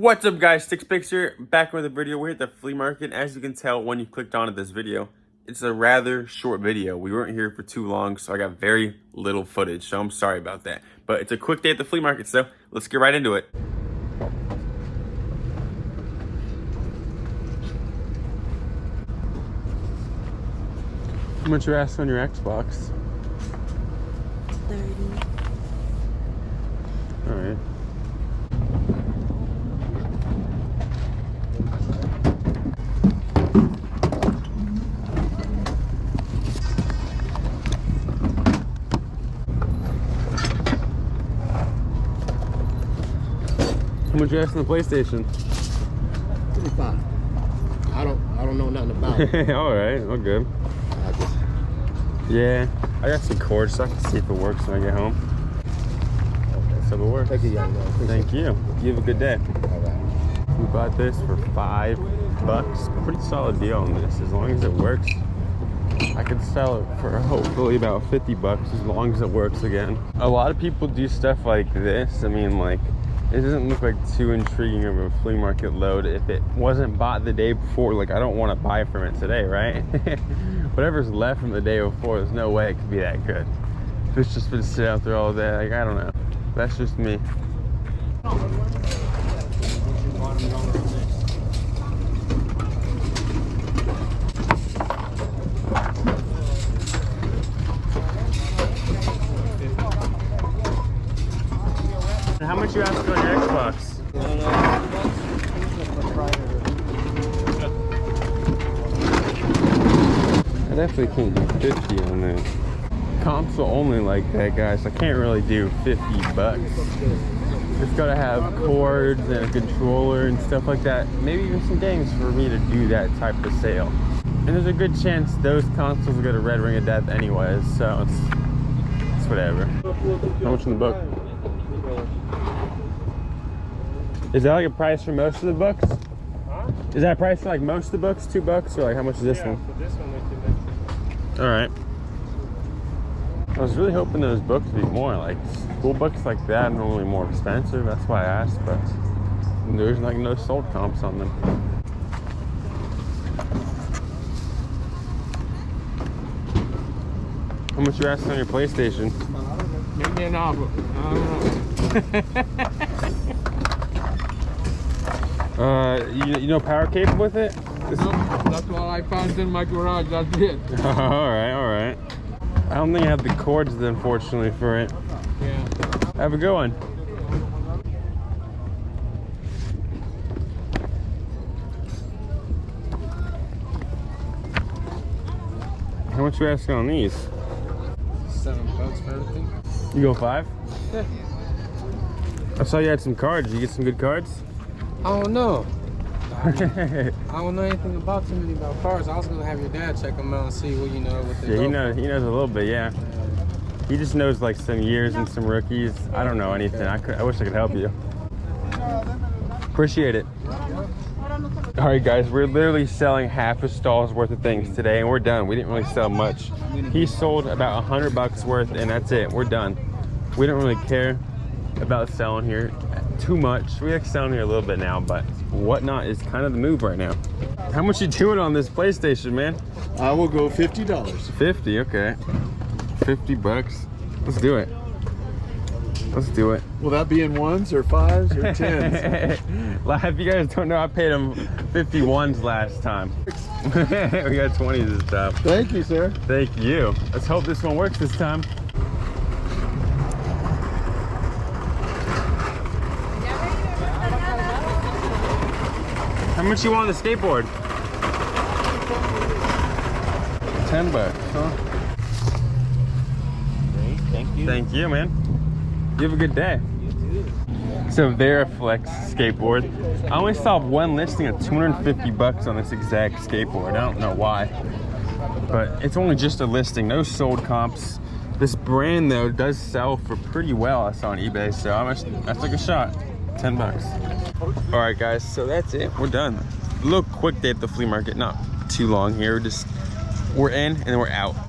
What's up, guys? Stixx Picks here, back with a video. We're at the flea market. As you can tell when you clicked onto this video, it's a rather short video. We weren't here for too long, so I got very little footage, so I'm sorry about that. But it's a quick day at the flea market, so let's get right into it. How much you asked on your Xbox? 30. All right. How much you asked on the PlayStation? 55. I don't know nothing about it. All right, all good. Yeah, I got some cords so I can see if it works when I get home. Okay, so it works. Thank you, young man. Thank you. You have a good day. All right. We bought this for $5. Pretty solid deal on this. As long as it works, I could sell it for hopefully about 50 bucks as long as it works again. A lot of people do stuff like this. I mean, like, it doesn't look like too intriguing of a flea market load. If it wasn't bought the day before, like, I don't want to buy from it today, right? Whatever's left from the day before, there's no way it could be that good. If it's just been sitting out there all day, like, I don't know. That's just me. How much you ask on your Xbox? I definitely can't do 50 on this. Console only like that, guys. I can't really do 50 bucks. Just gotta have cords and a controller and stuff like that. Maybe even some games for me to do that type of sale. And there's a good chance those consoles will get a red ring of death anyways, so it's whatever. How much in the book? Is that like a price for most of the books? Huh? Is that a price for like most of the books? $2? Or like how much is this one? For this one, all right. I was really hoping those books would be more. Like school books like that are normally more expensive. That's why I asked, but there's like no sold comps on them. How much you asking on your PlayStation? Give me an offer. You know power cable with it? That's all I found in my garage. That's it. all right. I don't think I have the cords, unfortunately, for it. Yeah. Have a good one. How much you asking on these? $7 for everything. You go 5? Yeah. I saw you had some cards. Did you get some good cards? I don't know. I don't know anything about too many about cars. I was gonna have your dad check them out and see what what they Yeah, go he knows a little bit, yeah. He just knows like some years and some rookies. I don't know anything. I wish I could help you. Appreciate it. All right, guys, we're literally selling half a stall's worth of things today, and we're done. We didn't really sell much. He sold about 100 bucks worth, and that's it. We're done. We don't really care about selling here too much. We like selling here a little bit now, but whatnot is kind of the move right now. How much you doing on this PlayStation, man? I will go $50. 50, okay. 50 bucks. Let's do it. Let's do it. Will that be in ones or fives or tens? If you guys don't know, I paid him 51s last time. We got 20s this time. Thank you, sir. Thank you. Let's hope this one works this time. How much you want on the skateboard? 10 bucks, huh? Great, thank you. Thank you, man. You have a good day. You too. So Veriflex skateboard. I only saw one listing of 250 bucks on this exact skateboard. I don't know why, but it's only just a listing, no sold comps. This brand though does sell for pretty well. I saw on eBay, so I took a shot. 10 bucks. All right, guys, so that's it. We're done. A little quick day at the flea market, not too long here. We're in and then we're out.